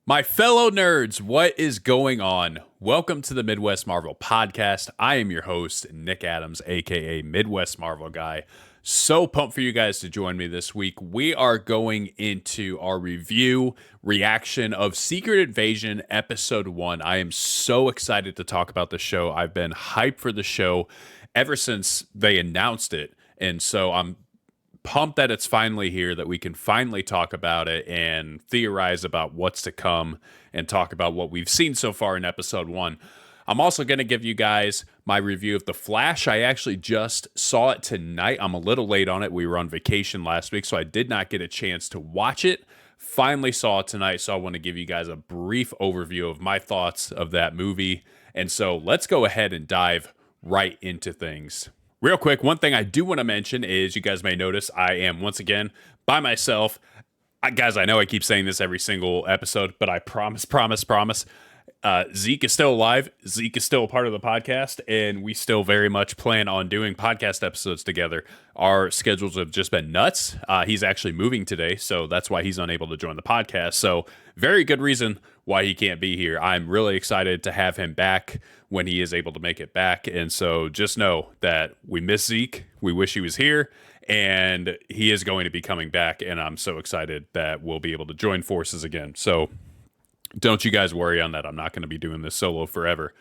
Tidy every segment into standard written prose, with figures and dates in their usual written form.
My fellow nerds, what is going on? Welcome to the Midwest Marvel Podcast. I am your host, Nick Adams, aka Midwest Marvel Guy. So pumped for you guys to join me this week. We are going into our reaction of Secret Invasion Episode 1. I am so excited to talk about the show. I've been hyped for the show ever since they announced it. And so I'm pumped that it's finally here, that we can finally talk about it and theorize about what's to come and talk about what we've seen so far in episode 1. I'm also going to give you guys my review of The Flash. I actually just saw it tonight. I'm a little late on it. We were on vacation last week, so I did not get a chance to watch it. Finally saw it tonight, so I want to give you guys a brief overview of my thoughts of that movie. And so let's go ahead and dive right into things. Real quick, one thing I do want to mention is you guys may notice I am once again by myself. Guys, I know I keep saying this every single episode, but I promise, Zeke is still alive. Zeke is still a part of the podcast, and we still very much plan on doing podcast episodes together. Our schedules have just been nuts. He's actually moving today, so that's why he's unable to join the podcast. So very good reason why he can't be here. I'm really excited to have him back when he is able to make it back. And so just know that we miss Zeke. We wish he was here, and he is going to be coming back. And I'm so excited that we'll be able to join forces again. So don't you guys worry on that. I'm not going to be doing this solo forever.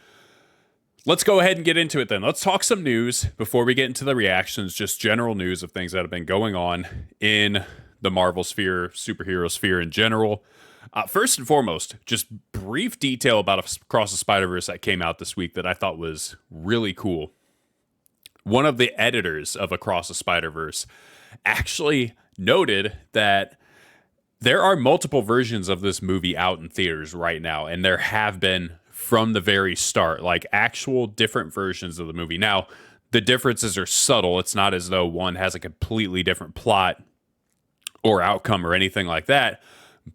Let's go ahead and get into it then. Let's talk some news before we get into the reactions, just general news of things that have been going on in the Marvel sphere, superhero sphere in general. First and foremost, just brief detail about Across the Spider-Verse that came out this week that I thought was really cool. One of the editors of Across the Spider-Verse actually noted that there are multiple versions of this movie out in theaters right now, and there have been from the very start, like actual different versions of the movie. Now, the differences are subtle. It's not as though one has a completely different plot or outcome or anything like that.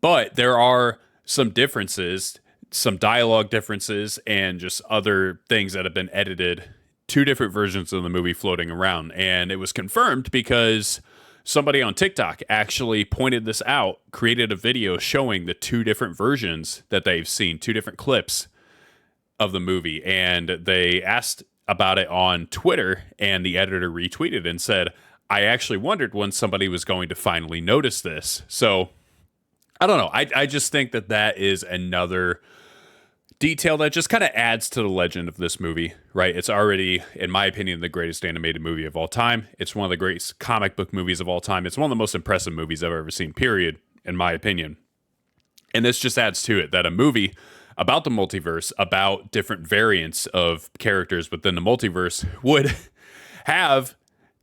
But there are some differences, some dialogue differences, and just other things that have been edited. Two different versions of the movie floating around. And it was confirmed because somebody on TikTok actually pointed this out, created a video showing the two different versions that they've seen, two different clips of the movie. And they asked about it on Twitter, and the editor retweeted and said, I actually wondered when somebody was going to finally notice this. So I don't know. I just think that that is another detail that just kind of adds to the legend of this movie, right? It's already, in my opinion, the greatest animated movie of all time. It's one of the greatest comic book movies of all time. It's one of the most impressive movies I've ever seen, period, in my opinion. And this just adds to it that a movie about the multiverse, about different variants of characters within the multiverse, would have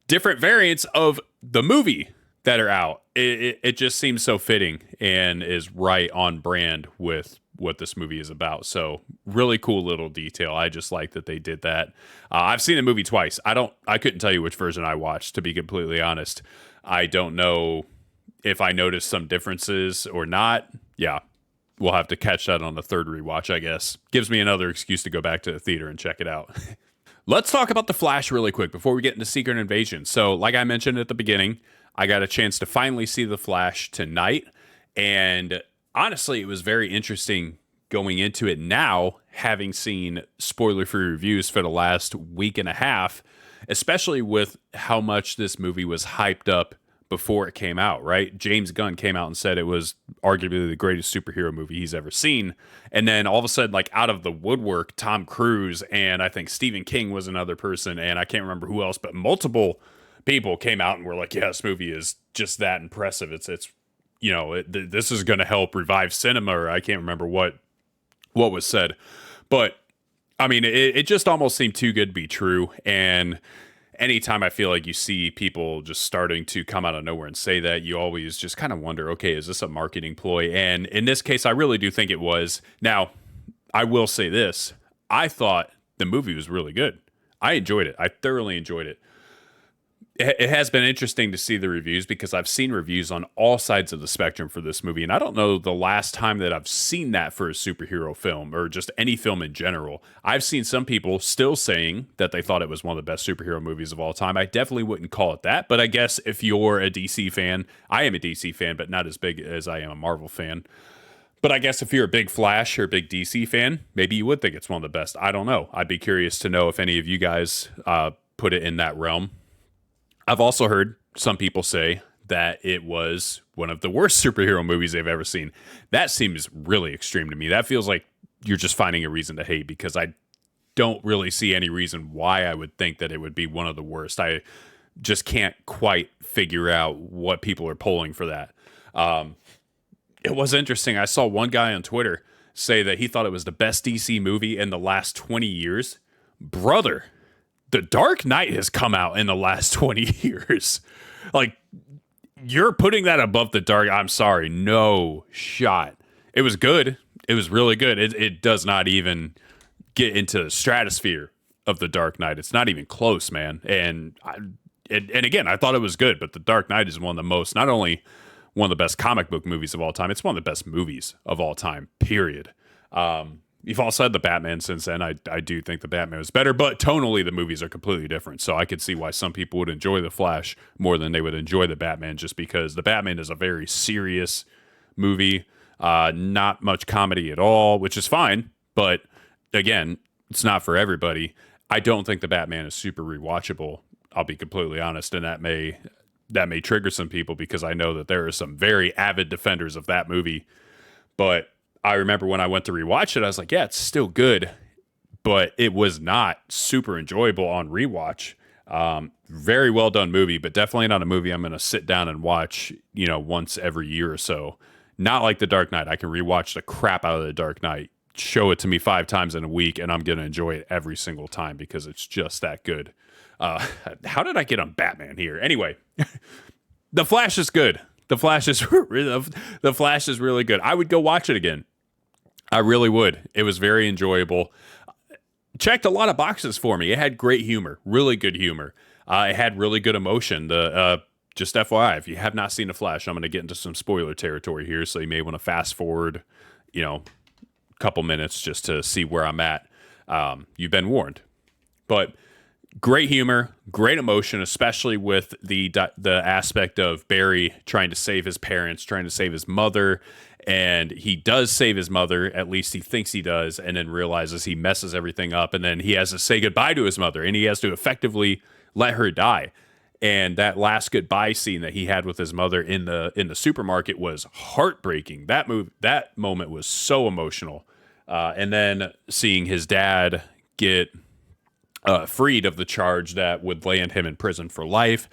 different variants of the movie that are out. It just seems so fitting and is right on brand with what this movie is about. So really cool little detail. I just like that they did that. I've seen the movie twice. I couldn't tell you which version I watched, to be completely honest. I don't know if I noticed some differences or not. Yeah, we'll have to catch that on the third rewatch, I guess. Gives me another excuse to go back to the theater and check it out. Let's talk about The Flash really quick before we get into Secret Invasion. So like I mentioned at the beginning, I got a chance to finally see The Flash tonight. And honestly, it was very interesting going into it now, having seen spoiler-free reviews for the last week and a half, especially with how much this movie was hyped up before it came out, right? James Gunn came out and said it was arguably the greatest superhero movie he's ever seen. And then all of a sudden, like out of the woodwork, Tom Cruise and I think Stephen King was another person, and I can't remember who else, but multiple people came out and were like, yeah, this movie is just that impressive. It's you know, this is going to help revive cinema, or I can't remember what was said. But I mean, it just almost seemed too good to be true. And anytime I feel like you see people just starting to come out of nowhere and say that, you always just kind of wonder, okay, is this a marketing ploy? And in this case, I really do think it was. Now, I will say this. I thought the movie was really good. I enjoyed it. I thoroughly enjoyed it. It has been interesting to see the reviews because I've seen reviews on all sides of the spectrum for this movie. And I don't know the last time that I've seen that for a superhero film or just any film in general. I've seen some people still saying that they thought it was one of the best superhero movies of all time. I definitely wouldn't call it that. But I guess if you're a DC fan, I am a DC fan, but not as big as I am a Marvel fan. But I guess if you're a big Flash or a big DC fan, maybe you would think it's one of the best. I don't know. I'd be curious to know if any of you guys put it in that realm. I've also heard some people say that it was one of the worst superhero movies they've ever seen. That seems really extreme to me. That feels like you're just finding a reason to hate, because I don't really see any reason why I would think that it would be one of the worst. I just can't quite figure out what people are pulling for that. It was interesting. I saw one guy on Twitter say that he thought it was the best DC movie in the last 20 years. Brother, The Dark Knight has come out in the last 20 years. Like, you're putting that above The Dark. I'm sorry. No shot. It was good. It was really good. It does not even get into the stratosphere of The Dark Knight. It's not even close, man. And again, I thought it was good, but The Dark Knight is one of the most, not only one of the best comic book movies of all time, it's one of the best movies of all time, period. You've also had the Batman since then. I do think the Batman was better, but tonally the movies are completely different. So I could see why some people would enjoy the Flash more than they would enjoy the Batman, just because the Batman is a very serious movie, not much comedy at all, which is fine. But again, it's not for everybody. I don't think the Batman is super rewatchable. I'll be completely honest, and that may trigger some people, because I know that there are some very avid defenders of that movie. But I remember when I went to rewatch it, I was like, yeah, it's still good, but it was not super enjoyable on rewatch. Very well done movie, but definitely not a movie I'm going to sit down and watch, once every year or so. Not like The Dark Knight. I can rewatch the crap out of The Dark Knight. Show it to me 5 times in a week, and I'm going to enjoy it every single time, because it's just that good. How did I get on Batman here? Anyway, The Flash is good. The Flash is really good. I would go watch it again. I really would. It was very enjoyable. Checked a lot of boxes for me. It had great humor, really good humor. It had really good emotion. Just FYI, if you have not seen The Flash, I'm going to get into some spoiler territory here, so you may want to fast forward, a couple minutes just to see where I'm at. You've been warned. But great humor, great emotion, especially with the aspect of Barry trying to save his parents, trying to save his mother. And he does save his mother, at least he thinks he does, and then realizes he messes everything up. And then he has to say goodbye to his mother, and he has to effectively let her die. And that last goodbye scene that he had with his mother in the supermarket was heartbreaking. That moment was so emotional. And then seeing his dad get freed of the charge that would land him in prison for life,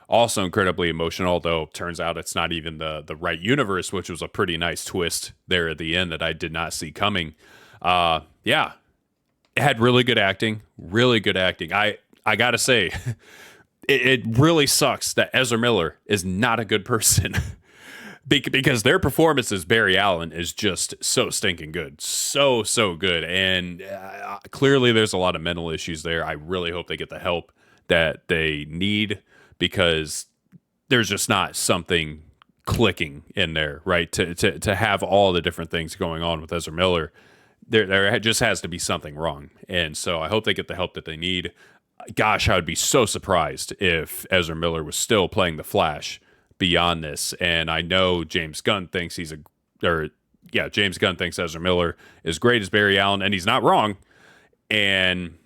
also incredibly emotional, although turns out it's not even the right universe, which was a pretty nice twist there at the end that I did not see coming. Yeah, it had really good acting. I gotta say, it really sucks that Ezra Miller is not a good person. Because their performance as Barry Allen is just so stinking good. So good. And clearly there's a lot of mental issues there. I really hope they get the help that they need, because there's just not something clicking in there, right? To have all the different things going on with Ezra Miller, there just has to be something wrong. And so I hope they get the help that they need. Gosh, I would be so surprised if Ezra Miller was still playing the Flash beyond this. And I know James Gunn thinks James Gunn thinks Ezra Miller is great as Barry Allen, and he's not wrong. And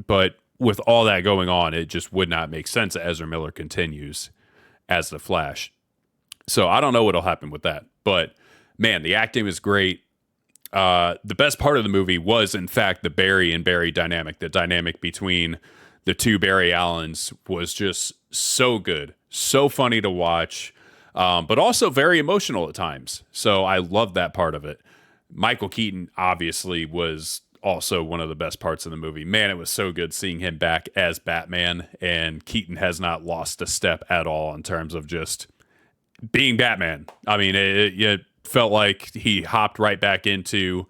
but with all that going on, it just would not make sense that Ezra Miller continues as the Flash. So I don't know what'll happen with that. But man, the acting was great. The best part of the movie was, in fact, the Barry and Barry dynamic. The dynamic between the two Barry Allens was just so good, so funny to watch, but also very emotional at times. So I loved that part of it. Michael Keaton obviously was also one of the best parts of the movie. Man, it was so good seeing him back as Batman, and Keaton has not lost a step at all in terms of just being Batman. I mean, it felt like he hopped right back into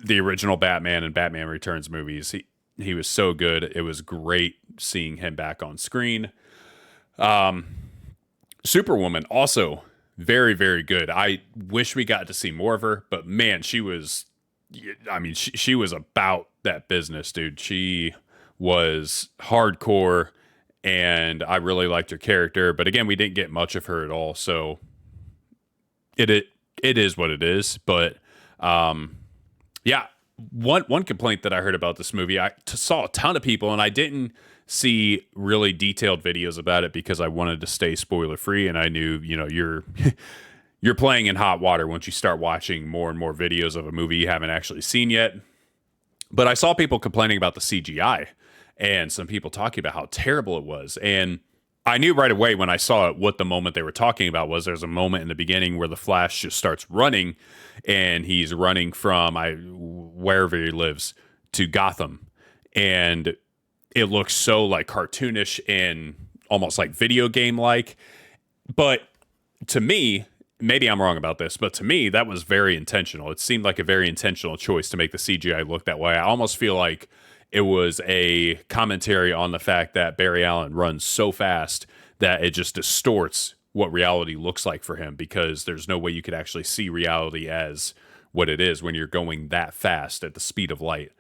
the original Batman and Batman Returns movies. He was so good. It was great seeing him back on screen. Superwoman also very, very good. I wish we got to see more of her, but man, she was about that business, dude. She was hardcore, and I really liked her character. But again, we didn't get much of her at all. So it is what it is. But yeah, one complaint that I heard about this movie, saw a ton of people, and I didn't see really detailed videos about it because I wanted to stay spoiler free, and I knew, you're you're playing in hot water once you start watching more and more videos of a movie you haven't actually seen yet. But I saw people complaining about the CGI and some people talking about how terrible it was. And I knew right away when I saw it what the moment they were talking about was. There's a moment in the beginning where the Flash just starts running, and he's running from wherever he lives to Gotham. And it looks so like cartoonish and almost like video game like. But to me, maybe I'm wrong about this, but to me, that was very intentional. It seemed like a very intentional choice to make the CGI look that way. I almost feel like it was a commentary on the fact that Barry Allen runs so fast that it just distorts what reality looks like for him, because there's no way you could actually see reality as what it is when you're going that fast at the speed of light.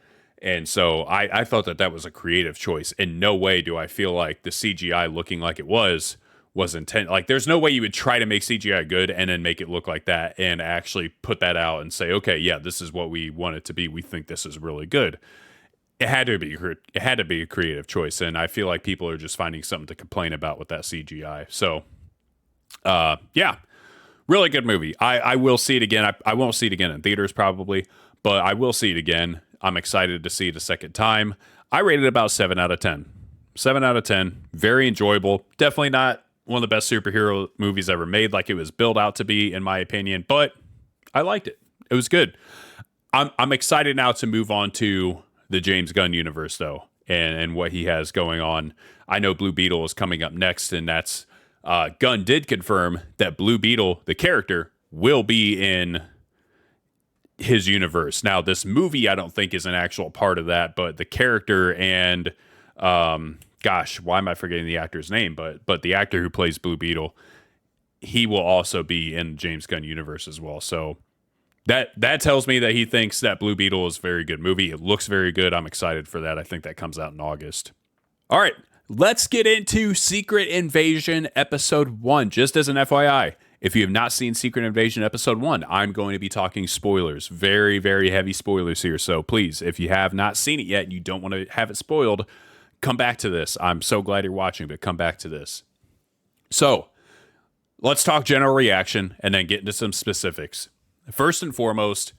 And so I thought that was a creative choice. In no way do I feel like the CGI looking like it was intent. Like, there's no way you would try to make CGI good and then make it look like that and actually put that out and say, okay, yeah, this is what we want it to be. We think this is really good. It had to be a creative choice, and I feel like people are just finding something to complain about with that CGI. So, yeah, really good movie. I will see it again. I won't see it again in theaters probably, but I will see it again. I'm excited to see it a second time. I rated it about 7 out of 10. 7 out of 10. Very enjoyable. Definitely not one of the best superhero movies ever made, like it was built out to be, in my opinion, but I liked it. It was good. I'm excited now to move on to the James Gunn universe, though, and what he has going on. I know Blue Beetle is coming up next, and that's Gunn did confirm that Blue Beetle, the character, will be in his universe. Now, this movie I don't think is an actual part of that, but the character and gosh, why am I forgetting the actor's name? But the actor who plays Blue Beetle, he will also be in James Gunn universe as well. So that tells me that he thinks that Blue Beetle is a very good movie. It looks very good. I'm excited for that. I think that comes out in August. All right, let's get into Secret Invasion Episode 1. Just as an FYI, if you have not seen Secret Invasion Episode 1, I'm going to be talking spoilers. Very, very heavy spoilers here. So please, if you have not seen it yet and you don't want to have it spoiled, come back to this. I'm so glad you're watching, but come back to this. So let's talk general reaction and then get into some specifics. First and foremost,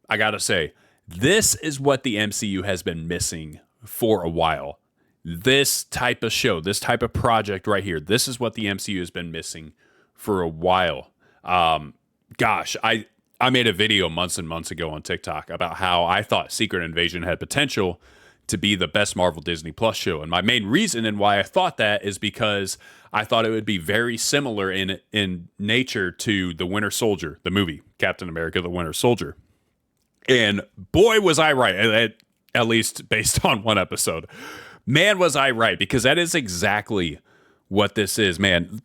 I got to say, this is what the MCU has been missing for a while. This type of show, this type of project right here, this is what the MCU has been missing for a while. Gosh, I made a video months and months ago on TikTok about how I thought Secret Invasion had potential to be the best Marvel Disney Plus show. And my main reason and why I thought that is because I thought it would be very similar in nature to The Winter Soldier, the movie, Captain America, The Winter Soldier. And boy, was I right, at least based on one episode. Man, was I right, because that is exactly what this is, man.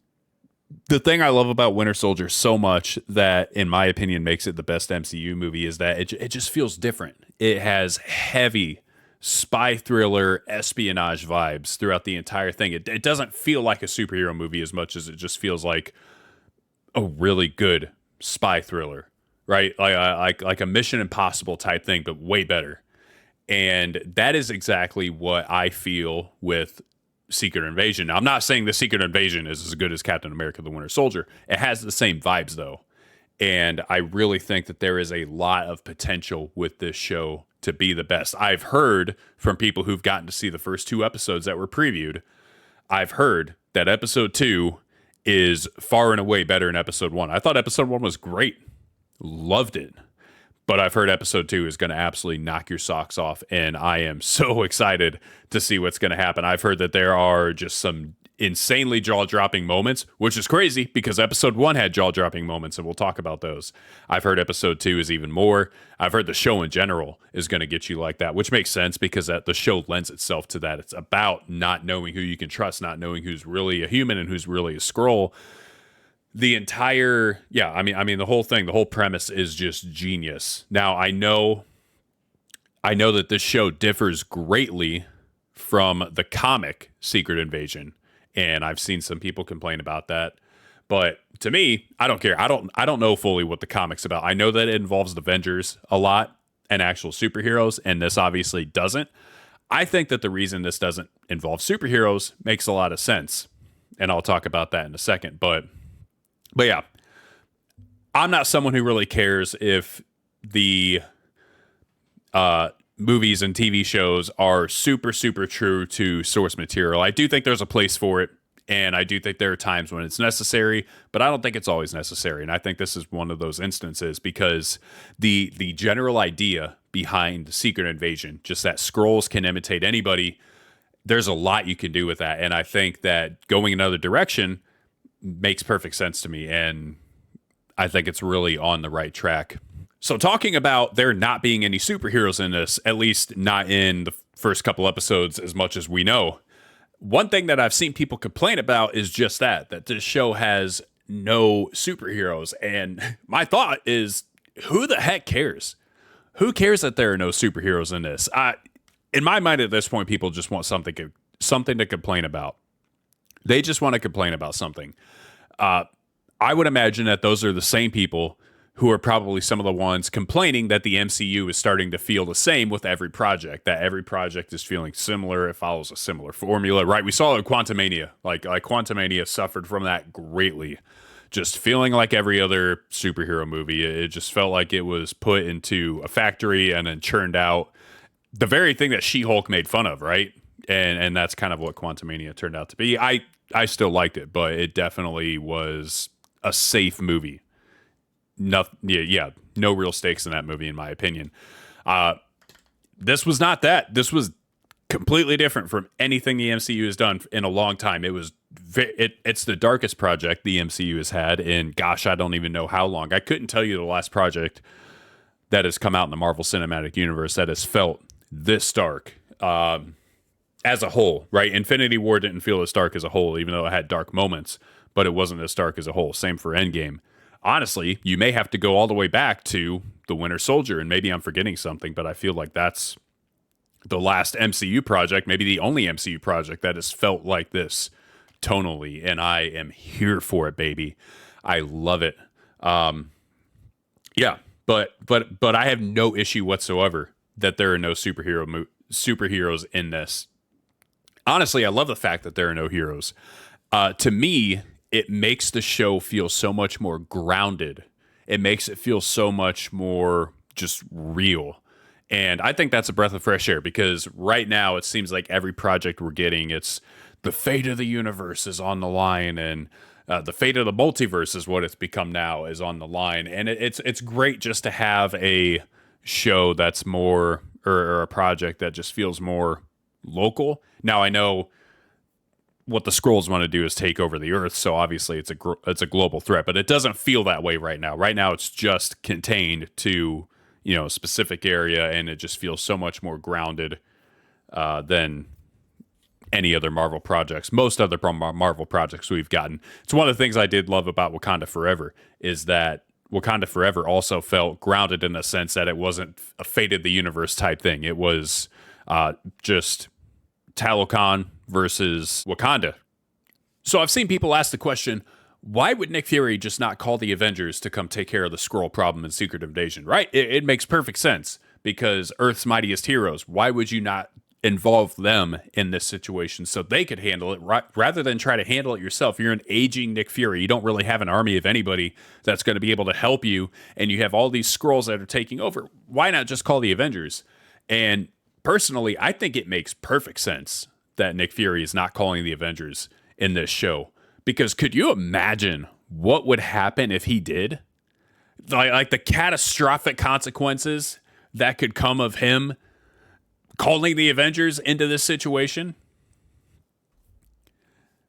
The thing I love about Winter Soldier so much that, in my opinion, makes it the best MCU movie is that it just feels different. It has heavy spy thriller espionage vibes throughout the entire thing. It doesn't feel like a superhero movie as much as it just feels like a really good spy thriller, right? Like a Mission Impossible type thing, but way better. And that is exactly what I feel with Secret Invasion. Now, I'm not saying the Secret Invasion is as good as Captain America: The Winter Soldier. It has the same vibes, though. And I really think that there is a lot of potential with this show to be the best. I've heard from people who've gotten to see the first 2 episodes that were previewed, I've heard that episode 2 is far and away better than episode 1. I thought episode 1 was great. Loved it. But I've heard episode 2 is going to absolutely knock your socks off, and I am so excited to see what's going to happen. I've heard that there are just some insanely jaw-dropping moments, which is crazy because episode 1 had jaw-dropping moments, and we'll talk about those. I've heard episode 2 is even more. I've heard the show in general is going to get you like that, which makes sense because the show lends itself to that. It's about not knowing who you can trust, not knowing who's really a human and who's really a Skrull. The entire, the whole thing, the whole premise is just genius. Now, I know that this show differs greatly from the comic Secret Invasion, and I've seen some people complain about that. But to me, I don't care. I don't know fully what the comic's about. I know that it involves the Avengers a lot and actual superheroes, and this obviously doesn't. I think that the reason this doesn't involve superheroes makes a lot of sense, and I'll talk about that in a second. But yeah, I'm not someone who really cares if the movies and TV shows are super, super true to source material. I do think there's a place for it, and I do think there are times when it's necessary, but I don't think it's always necessary. And I think this is one of those instances because the general idea behind Secret Invasion, just that Skrulls can imitate anybody, there's a lot you can do with that. And I think that going another direction makes perfect sense to me, and I think it's really on the right track. So talking about there not being any superheroes in this, at least not in the first couple episodes as much as we know, one thing that I've seen people complain about is just that this show has no superheroes. And my thought is, who the heck cares? Who cares that there are no superheroes in this? In my mind at this point, people just want something to complain about. They just want to complain about something. I would imagine that those are the same people who are probably some of the ones complaining that the MCU is starting to feel the same with every project, that every project is feeling similar. It follows a similar formula, right? We saw it in Quantumania. Like Quantumania suffered from that greatly. Just feeling like every other superhero movie. It just felt like it was put into a factory and then churned out the very thing that She-Hulk made fun of, right? And that's kind of what Quantumania turned out to be. I still liked it, but it definitely was a safe movie. No real stakes in that movie, in my opinion. This was not that. This was completely different from anything the MCU has done in a long time. It was it's the darkest project the MCU has had in, gosh, I don't even know how long. I couldn't tell you the last project that has come out in the Marvel Cinematic Universe that has felt this dark as a whole, right? Infinity War didn't feel as dark as a whole, even though it had dark moments, but it wasn't as dark as a whole. Same for Endgame. Honestly, you may have to go all the way back to The Winter Soldier, and maybe I'm forgetting something, but I feel like that's the last MCU project, maybe the only MCU project that has felt like this tonally, and I am here for it, baby. I love it. Yeah, but I have no issue whatsoever that there are no superheroes in this. Honestly, I love the fact that there are no heroes. To me, it makes the show feel so much more grounded. It makes it feel so much more just real. And I think that's a breath of fresh air because right now it seems like every project we're getting, it's the fate of the universe is on the line, and the fate of the multiverse is what it's become now, is on the line. And it's great just to have a show that's more, or a project that just feels more local. Now I know what the Skrulls want to do is take over the Earth, so obviously it's a global threat, but it doesn't feel that way right now. Right now, it's just contained to a specific area, and it just feels so much more grounded than any other Marvel projects. Most other Marvel projects we've gotten. It's one of the things I did love about Wakanda Forever is that Wakanda Forever also felt grounded in the sense that it wasn't a fate of the universe type thing. It was just Talokan versus Wakanda. So I've seen people ask the question, why would Nick Fury just not call the Avengers to come take care of the Skrull problem in Secret Invasion, right? It makes perfect sense because Earth's mightiest heroes, why would you not involve them in this situation so they could handle it rather than try to handle it yourself? You're an aging Nick Fury. You don't really have an army of anybody that's going to be able to help you, and you have all these Skrulls that are taking over. Why not just call the Avengers? And personally, I think it makes perfect sense that Nick Fury is not calling the Avengers in this show. Because could you imagine what would happen if he did? Like the catastrophic consequences that could come of him calling the Avengers into this situation?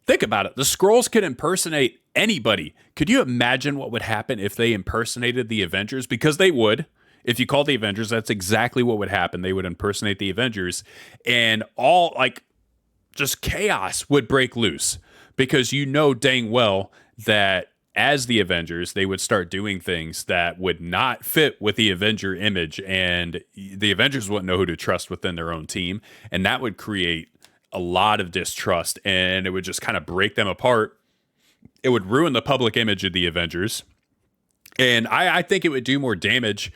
Think about it. The Skrulls could impersonate anybody. Could you imagine what would happen if they impersonated the Avengers? Because they would. If you call the Avengers, that's exactly what would happen. They would impersonate the Avengers, and all just chaos would break loose. Because dang well that as the Avengers, they would start doing things that would not fit with the Avenger image, and the Avengers wouldn't know who to trust within their own team, and that would create a lot of distrust, and it would just kind of break them apart. It would ruin the public image of the Avengers. And I think it would do more damage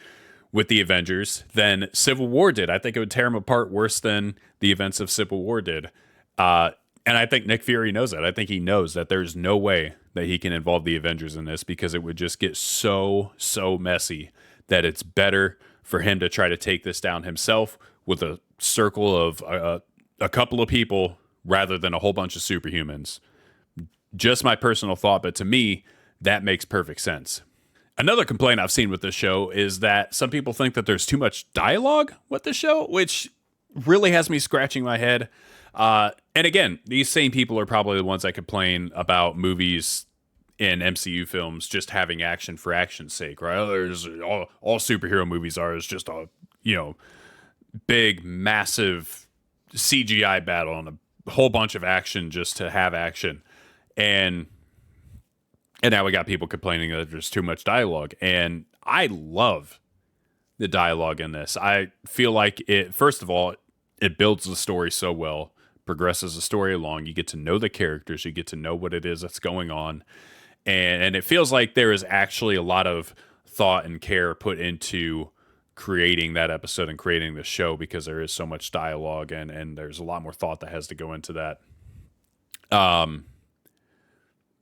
with the Avengers than Civil War did. I think it would tear them apart worse than the events of Civil War did. And I think Nick Fury knows that. I think he knows that there's no way that he can involve the Avengers in this because it would just get so messy that it's better for him to try to take this down himself with a circle of a couple of people rather than a whole bunch of superhumans. Just my personal thought, but to me, that makes perfect sense. Another complaint I've seen with this show is that some people think that there's too much dialogue with the show, which really has me scratching my head. And again, these same people are probably the ones that complain about movies in MCU films just having action for action's sake, right? There's all superhero movies are is just a big, massive CGI battle and a whole bunch of action just to have action. And now we got people complaining that there's too much dialogue. And I love the dialogue in this. I feel like first of all, it builds the story so well, progresses the story along. You get to know the characters. You get to know what it is that's going on. And it feels like there is actually a lot of thought and care put into creating that episode and creating the show because there is so much dialogue and there's a lot more thought that has to go into that.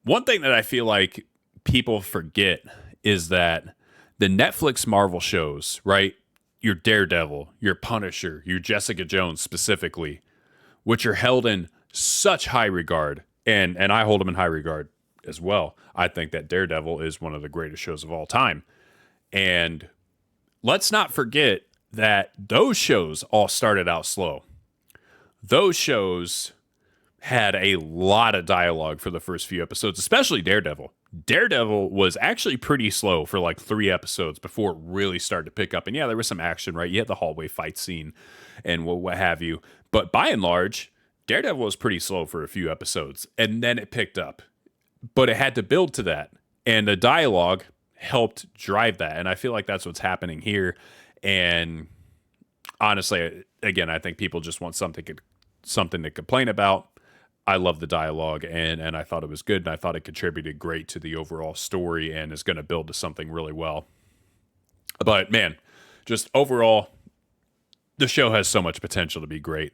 One thing that I feel like people forget is that the Netflix Marvel shows, right? Your Daredevil, your Punisher, your Jessica Jones specifically, which are held in such high regard, and I hold them in high regard as well. I think that Daredevil is one of the greatest shows of all time. And let's not forget that those shows all started out slow. Those shows had a lot of dialogue for the first few episodes, especially Daredevil. Daredevil was actually pretty slow for like 3 episodes before it really started to pick up. And yeah, there was some action, right? You had the hallway fight scene and what have you. But by and large, Daredevil was pretty slow for a few episodes. And then it picked up. But it had to build to that. And the dialogue helped drive that. And I feel like that's what's happening here. And honestly, again, I think people just want something to complain about. I love the dialogue, and I thought it was good, and I thought it contributed great to the overall story and is going to build to something really well. But, man, just overall, the show has so much potential to be great.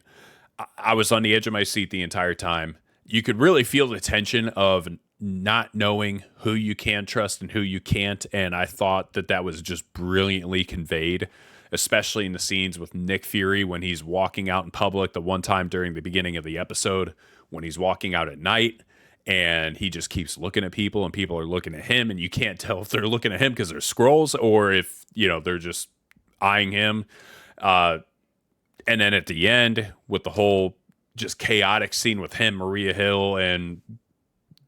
I was on the edge of my seat the entire time. You could really feel the tension of not knowing who you can trust and who you can't, and I thought that was just brilliantly conveyed, especially in the scenes with Nick Fury when he's walking out in public the one time during the beginning of the episode, when he's walking out at night and he just keeps looking at people and people are looking at him and you can't tell if they're looking at him because they're Skrulls or if, they're just eyeing him. And then at the end with the whole just chaotic scene with him, Maria Hill, and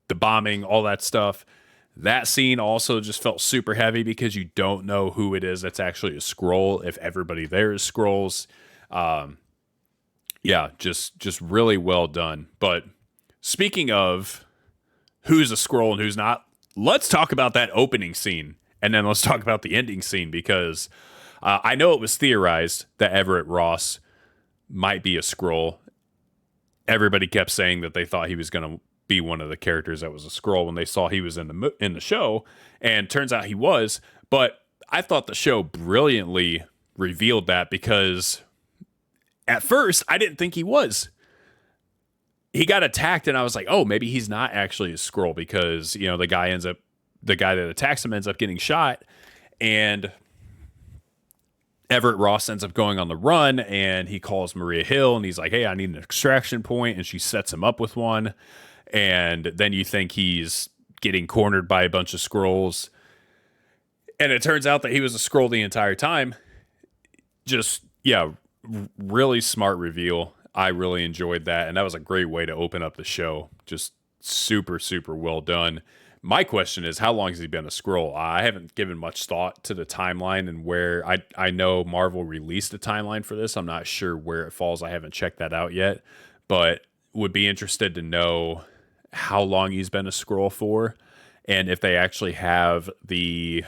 the bombing, all that stuff. That scene also just felt super heavy because you don't know who it is that's actually a Skrull, if everybody there is Skrulls. Yeah, just really well done. But speaking of who's a Skrull and who's not, let's talk about that opening scene. And then let's talk about the ending scene because I know it was theorized that Everett Ross might be a Skrull. Everybody kept saying that they thought he was going to be one of the characters that was a Skrull when they saw he was in the show. And turns out he was. But I thought the show brilliantly revealed that because at first, I didn't think he was. He got attacked, and I was like, "Oh, maybe he's not actually a Skrull," because the guy that attacks him ends up getting shot, and Everett Ross ends up going on the run, and he calls Maria Hill, and he's like, "Hey, I need an extraction point," and she sets him up with one, and then you think he's getting cornered by a bunch of Skrulls, and it turns out that he was a Skrull the entire time. Just really smart reveal. I really enjoyed that, and that was a great way to open up the show. Just super well done. My question is, how long has he been a Skrull? I haven't given much thought to the timeline and where I know Marvel released a timeline for this. I'm not sure where it falls. I haven't checked that out yet, but would be interested to know how long he's been a Skrull for, and if they actually have the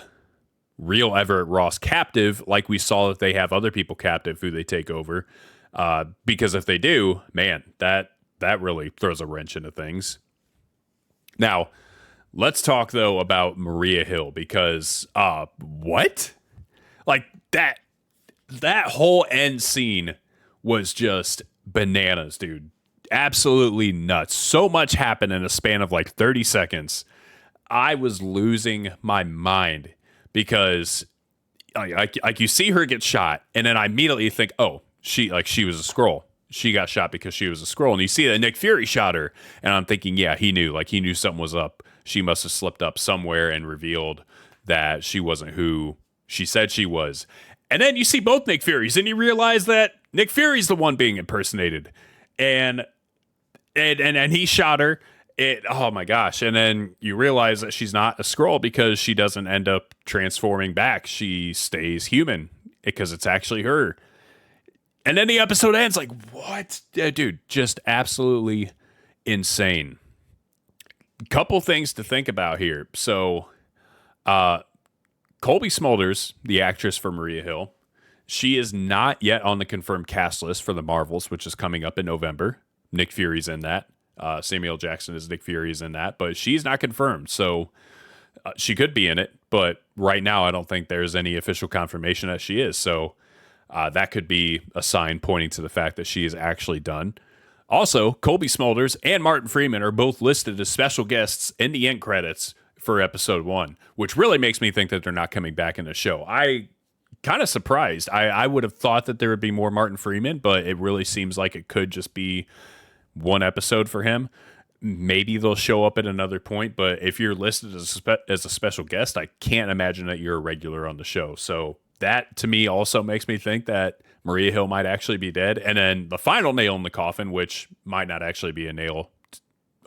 real Everett Ross captive, like we saw that they have other people captive who they take over. Because if they do, man, that really throws a wrench into things. Now, Let's talk though about Maria Hill because what? Like that whole end scene was just bananas, dude. Absolutely nuts. So much happened in a span of like 30 seconds. I was losing my mind because like you see her get shot, and then I immediately think, oh, she was a Skrull. She got shot because she was a Skrull, and you see that Nick Fury shot her, and I'm thinking, yeah, he knew something was up. She must have slipped up somewhere and revealed that she wasn't who she said she was. And then you see both Nick Furies, and you realize that Nick Fury's the one being impersonated, and he shot her. Oh my gosh. And then you realize that she's not a Skrull because she doesn't end up transforming back. She stays human because it's actually her. And then the episode ends like, what? Dude, just absolutely insane. Couple things to think about here. So, Colby Smulders, the actress for Maria Hill, she is not yet on the confirmed cast list for the Marvels, which is coming up in November. Nick Fury's in that. Samuel Jackson is Nick Fury's in that, but she's not confirmed. So she could be in it, but right now I don't think there's any official confirmation that she is. So that could be a sign pointing to the fact that she is actually done. Also, Colby Smulders and Martin Freeman are both listed as special guests in the end credits for episode 1, which really makes me think that they're not coming back in the show. I kind of surprised. I would have thought that there would be more Martin Freeman, but it really seems like it could just be one episode for him. Maybe they'll show up at another point, but if you're listed as a special guest, I can't imagine that you're a regular on the show. So that to me also makes me think that Maria Hill might actually be dead. And then the final nail in the coffin, which might not actually be a nail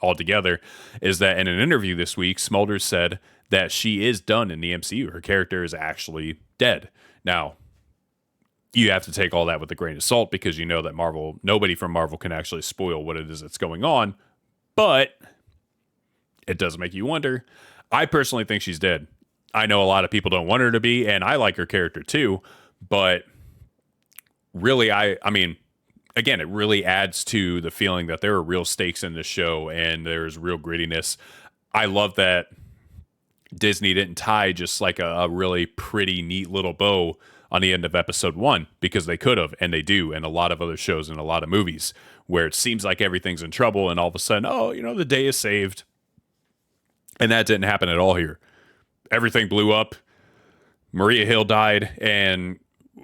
altogether, is that in an interview this week, Smulders said that she is done in the MCU. Her character is actually dead. Now, you have to take all that with a grain of salt because you know that nobody from Marvel can actually spoil what it is that's going on, but it does make you wonder. I personally think she's dead. I know a lot of people don't want her to be, and I like her character too, but really, I mean, again, it really adds to the feeling that there are real stakes in this show and there's real grittiness. I love that Disney didn't tie just like a really pretty, neat little bow on the end of episode 1 because they could have, and they do, and a lot of other shows and a lot of movies where it seems like everything's in trouble and all of a sudden, oh, the day is saved. And that didn't happen at all here. Everything blew up. Maria Hill died, and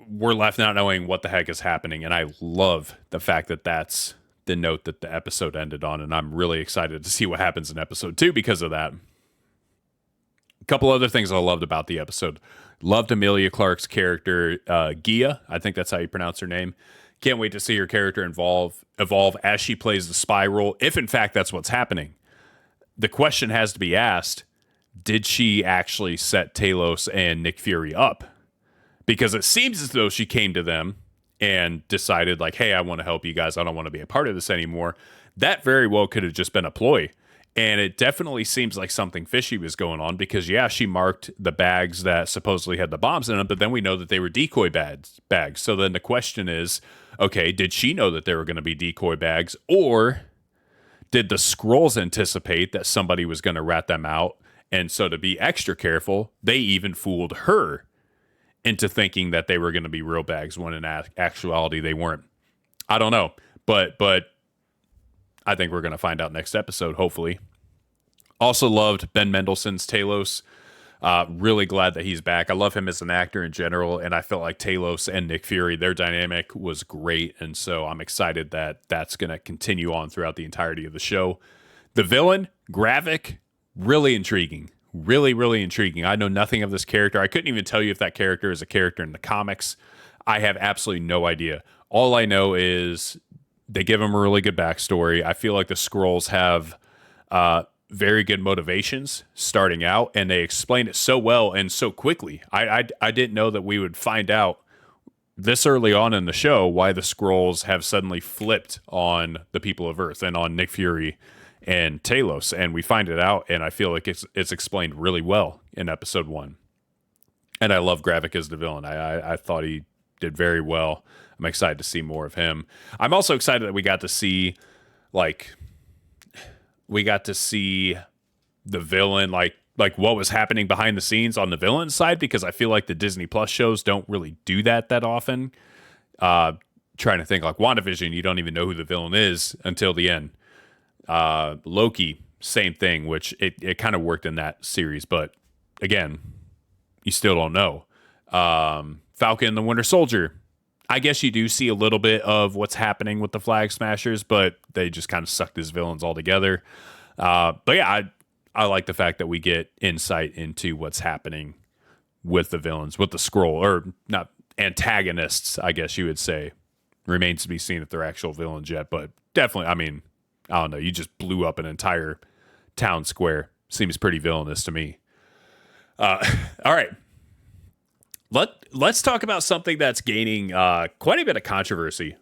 we're left not knowing what the heck is happening. And I love the fact that that's the note that the episode ended on, and I'm really excited to see what happens in episode 2 because of that. A couple other things I loved about the episode. Loved Emilia Clarke's character, Gia. I think that's how you pronounce her name. Can't wait to see her character evolve as she plays the spy role, if in fact that's what's happening. The question has to be asked, did she actually set Talos and Nick Fury up? Because it seems as though she came to them and decided like, hey, I want to help you guys. I don't want to be a part of this anymore. That very well could have just been a ploy. And it definitely seems like something fishy was going on because, yeah, she marked the bags that supposedly had the bombs in them, but then we know that they were decoy bags. So then the question is, okay, did she know that they were going to be decoy bags, or did the Skrulls anticipate that somebody was going to rat them out? And so to be extra careful, they even fooled her into thinking that they were going to be real bags when in actuality they weren't. I don't know, but I think we're going to find out next episode, hopefully. Also loved Ben Mendelsohn's Talos. Really glad that he's back. I love him as an actor in general, and I felt like Talos and Nick Fury, their dynamic was great, and so I'm excited that that's going to continue on throughout the entirety of the show. The villain, Gravik, really intriguing. Really, really intriguing. I know nothing of this character. I couldn't even tell you if that character is a character in the comics. I have absolutely no idea. All I know is they give him a really good backstory. I feel like the Skrulls have very good motivations starting out, and they explain it so well and so quickly. I didn't know that we would find out this early on in the show why the Skrulls have suddenly flipped on the people of Earth and on Nick Fury and Talos, and we find it out, and I feel like it's explained really well in episode 1. And I love Gravik as the villain. I thought he did very well. I'm excited to see more of him. I'm also excited that we got to see the villain, like what was happening behind the scenes on the villain side, because I feel like the Disney Plus shows don't really do that often. Trying to think, like WandaVision, you don't even know who the villain is until the end. Loki, same thing, which it kind of worked in that series, but again, you still don't know. Falcon and the Winter Soldier, I guess you do see a little bit of what's happening with the Flag Smashers, but they just kind of sucked as villains altogether. But yeah, I like the fact that we get insight into what's happening with the villains, with the Skrull, or not antagonists, I guess you would say. Remains to be seen if they're actual villains yet, but definitely, I mean, I don't know. You just blew up an entire town square. Seems pretty villainous to me. All right. Let's talk about something that's gaining quite a bit of controversy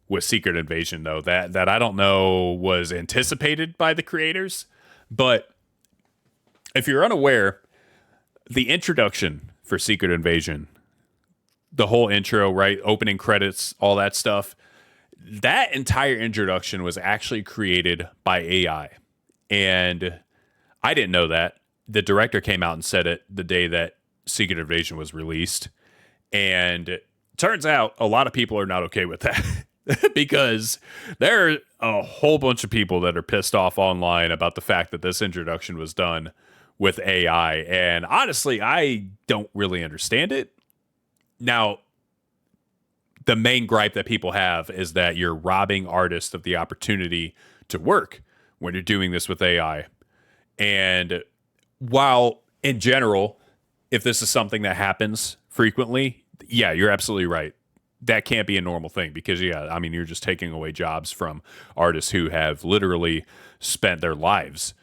with Secret Invasion, though, that I don't know was anticipated by the creators. But if you're unaware, the introduction for Secret Invasion, the whole intro, right? Opening credits, all that stuff. That entire introduction was actually created by AI. And I didn't know that. The director came out and said it the day that Secret Invasion was released. And it turns out a lot of people are not okay with that because there are a whole bunch of people that are pissed off online about the fact that this introduction was done with AI. And honestly, I don't really understand it. Now, the main gripe that people have is that you're robbing artists of the opportunity to work when you're doing this with AI. And while in general, if this is something that happens frequently, yeah, you're absolutely right. That can't be a normal thing because, yeah, I mean, you're just taking away jobs from artists who have literally spent their lives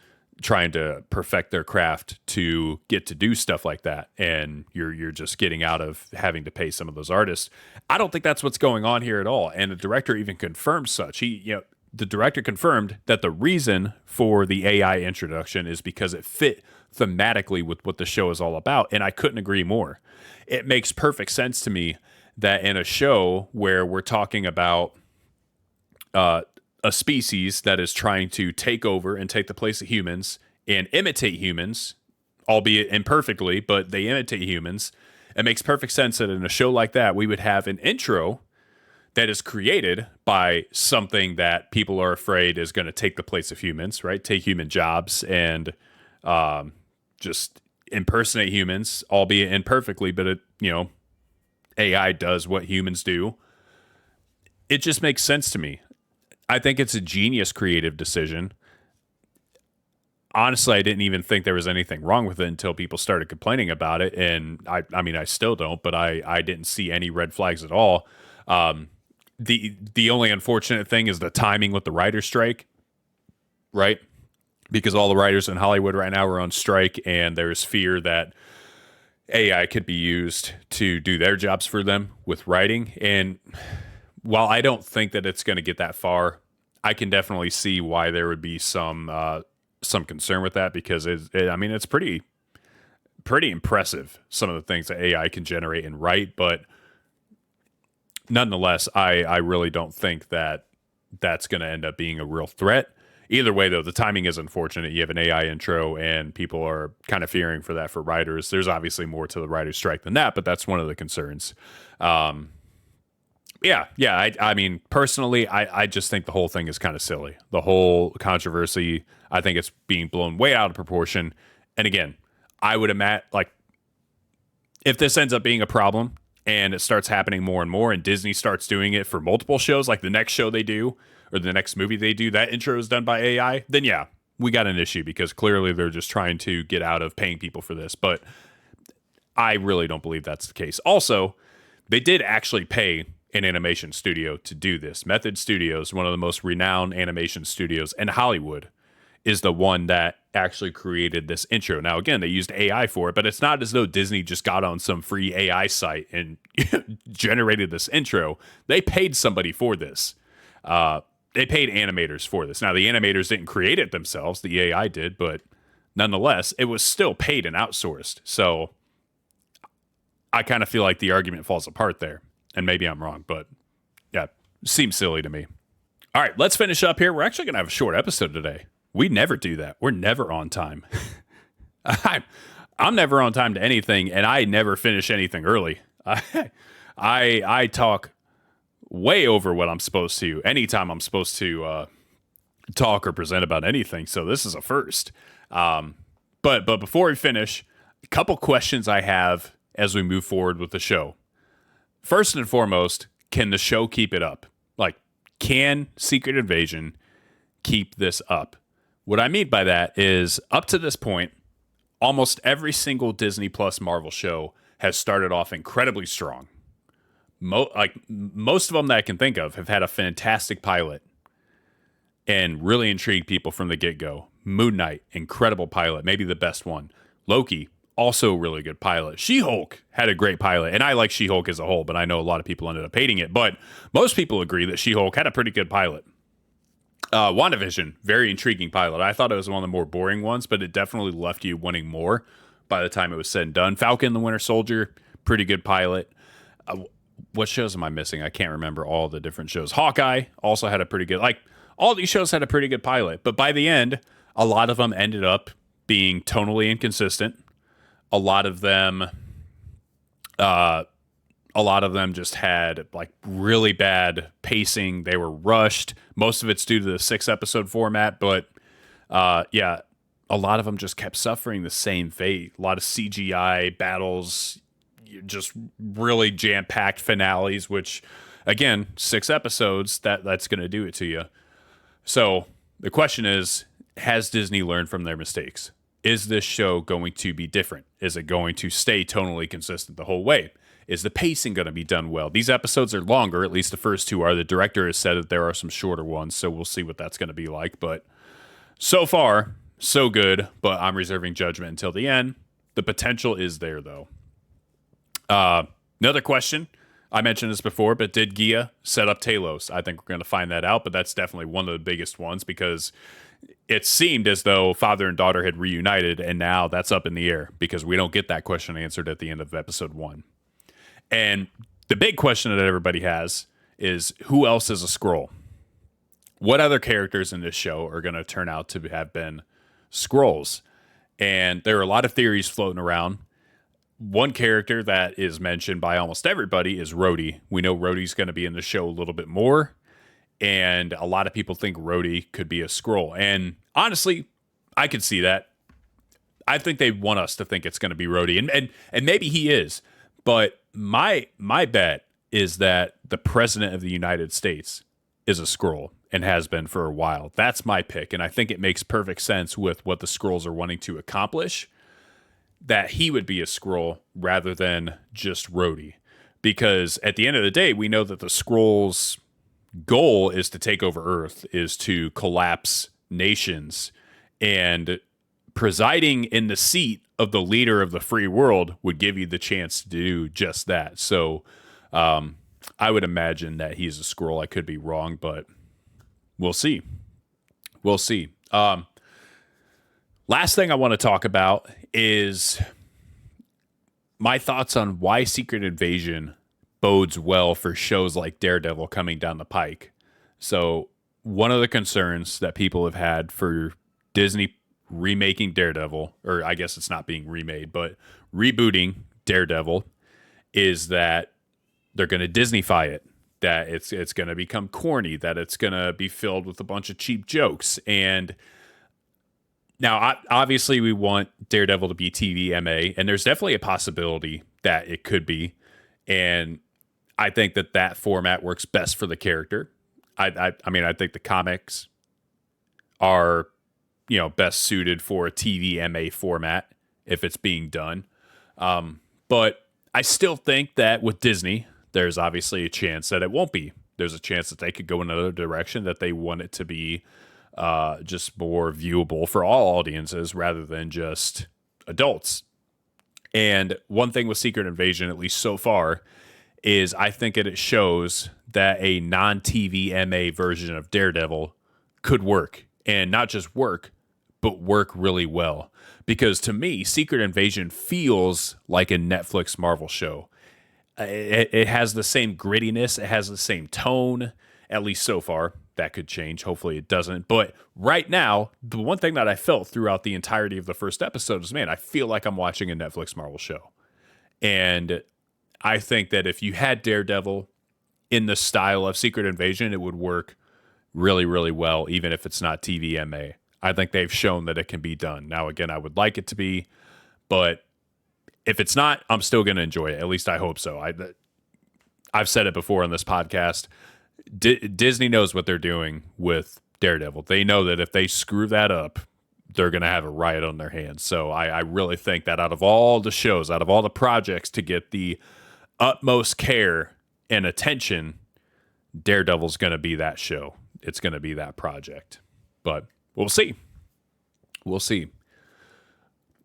trying to perfect their craft to get to do stuff like that, and you're just getting out of having to pay some of those artists. I don't think that's what's going on here at all, and the director even confirmed such. The director confirmed that the reason for the AI introduction is because it fit thematically with what the show is all about, and I couldn't agree more. It makes perfect sense to me that in a show where we're talking about a species that is trying to take over and take the place of humans and imitate humans, albeit imperfectly, but they imitate humans. It makes perfect sense that in a show like that, we would have an intro that is created by something that people are afraid is going to take the place of humans, right? Take human jobs and just impersonate humans, albeit imperfectly, but AI does what humans do. It just makes sense to me. I think it's a genius creative decision. Honestly, I didn't even think there was anything wrong with it until people started complaining about it. And I mean, I still don't, but I didn't see any red flags at all. The only unfortunate thing is the timing with the writer's strike, right? Because all the writers in Hollywood right now are on strike, and there's fear that AI could be used to do their jobs for them with writing. And while I don't think that it's going to get that far, I can definitely see why there would be some concern with that, because it's pretty impressive, some of the things that AI can generate and write. But nonetheless, I really don't think that that's going to end up being a real threat. Either way, though, the timing is unfortunate. You have an AI intro, and people are kind of fearing for that for writers. There's obviously more to the writer's strike than that, but that's one of the concerns. Yeah. I mean, personally, I just think the whole thing is kind of silly. The whole controversy, I think it's being blown way out of proportion. And again, I would imagine, like, if this ends up being a problem and it starts happening more and more, and Disney starts doing it for multiple shows, like the next show they do or the next movie they do, that intro is done by AI, then yeah, we got an issue, because clearly they're just trying to get out of paying people for this. But I really don't believe that's the case. Also, they did actually pay an animation studio to do this. Method Studios, one of the most renowned animation studios in Hollywood, is the one that actually created this intro. Now, again, they used AI for it, but it's not as though Disney just got on some free AI site and generated this intro. They paid somebody for this. They paid animators for this. Now, the animators didn't create it themselves. The AI did, but nonetheless, it was still paid and outsourced. So I kind of feel like the argument falls apart there. And maybe I'm wrong, but yeah, seems silly to me. All right, let's finish up here. We're actually going to have a short episode today. We never do that. We're never on time. I'm never on time to anything, and I never finish anything early. I talk way over what I'm supposed to anytime I'm supposed to talk or present about anything. So this is a first. But before we finish, a couple questions I have as we move forward with the show. First and foremost, can the show keep it up? Like, can Secret Invasion keep this up? What I mean by that is, up to this point, almost every single Disney Plus Marvel show has started off incredibly strong. Most of them that I can think of have had a fantastic pilot and really intrigued people from the get-go. Moon Knight, incredible pilot, maybe the best one. Loki, also really good pilot. She-Hulk had a great pilot, and I like She-Hulk as a whole, but I know a lot of people ended up hating it. But most people agree that She-Hulk had a pretty good pilot. WandaVision, very intriguing pilot. I thought it was one of the more boring ones, but it definitely left you wanting more by the time it was said and done. Falcon and the Winter Soldier, pretty good pilot. What shows am I missing? I can't remember all the different shows. Hawkeye also had a pretty good, all these shows had a pretty good pilot, but by the end, a lot of them ended up being tonally inconsistent. A lot of them just had really bad pacing. They were rushed. Most of it's due to the 6-episode format, but a lot of them just kept suffering the same fate. A lot of CGI battles, just really jam-packed finales, which, again, 6 episodes, that's going to do it to you. So the question is, has Disney learned from their mistakes? Is this show going to be different? Is it going to stay tonally consistent the whole way? Is the pacing going to be done well? These episodes are longer, at least the first 2 are. The director has said that there are some shorter ones, so we'll see what that's going to be like. But so far, so good, but I'm reserving judgment until the end. The potential is there, though. Another question, I mentioned this before, but did Gia set up Talos? I think we're going to find that out, but that's definitely one of the biggest ones because it seemed as though father and daughter had reunited, and now that's up in the air because we don't get that question answered at the end of episode 1. And the big question that everybody has is, who else is a Skrull? What other characters in this show are going to turn out to have been Skrulls? And there are a lot of theories floating around. One character that is mentioned by almost everybody is Rhodey. We know Rhodey's going to be in the show a little bit more, and a lot of people think Rhodey could be a Skrull. And honestly, I could see that. I think they want us to think it's going to be Rhodey, and maybe he is. But my bet is that the president of the United States is a Skrull and has been for a while. That's my pick, and I think it makes perfect sense with what the Skrulls are wanting to accomplish, that he would be a Skrull rather than just Rhodey. Because at the end of the day, we know that the Skrulls' goal is to take over Earth, is to collapse nations, and presiding in the seat of the leader of the free world would give you the chance to do just that. So I would imagine that he's a Skrull. I could be wrong, but we'll see. We'll see. Last thing I want to talk about is my thoughts on why Secret Invasion bodes well for shows like Daredevil coming down the pike. So one of the concerns that people have had for Disney remaking Daredevil, or I guess it's not being remade, but rebooting Daredevil, is that they're going to Disneyfy it, that it's going to become corny, that it's going to be filled with a bunch of cheap jokes. And now, obviously, we want Daredevil to be TVMA, and there's definitely a possibility that it could be. And I think that format works best for the character. I mean, I think the comics are, best suited for a TVMA format if it's being done. But I still think that with Disney, there's obviously a chance that it won't be. There's a chance that they could go another direction, that they want it to be just more viewable for all audiences rather than just adults. And one thing with Secret Invasion, at least so far, is I think it shows that a non-TVMA version of Daredevil could work. And not just work, but work really well. Because to me, Secret Invasion feels like a Netflix Marvel show. It has the same grittiness. It has the same tone, at least so far. that could change. Hopefully it doesn't. But right now, the one thing that I felt throughout the entirety of the first episode is, man, I feel like I'm watching a Netflix Marvel show. And I think that if you had Daredevil in the style of Secret Invasion, it would work really, really well, even if it's not TVMA. I think they've shown that it can be done. Now, again, I would like it to be, but if it's not, I'm still going to enjoy it. At least I hope so. I've said it before on this podcast. Disney knows what they're doing with Daredevil. They know that if they screw that up, they're going to have a riot on their hands. So I really think that out of all the shows, out of all the projects to get the utmost care and attention, Daredevil's going to be that show. It's going to be that project. But we'll see. We'll see.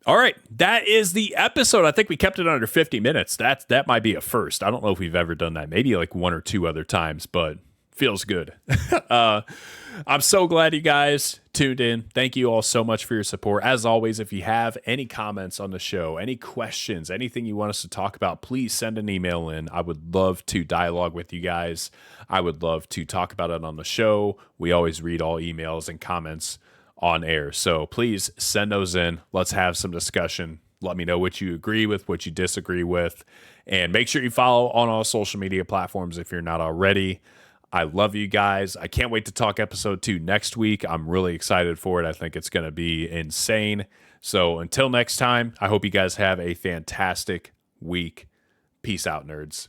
All right, that is the episode. I think we kept it under 50 minutes. That might be a first. I don't know if we've ever done that. Maybe like one or two other times, but feels good. I'm so glad you guys tuned in. Thank you all so much for your support. As always, if you have any comments on the show, any questions, anything you want us to talk about, please send an email in. I would love to dialogue with you guys. I would love to talk about it on the show. We always read all emails and comments on air. So please send those in. Let's have some discussion. Let me know what you agree with, what you disagree with, and make sure you follow on all social media platforms if you're not already. I love you guys. I can't wait to talk episode 2 next week. I'm really excited for it. I think it's going to be insane. So until next time, I hope you guys have a fantastic week. Peace out, nerds.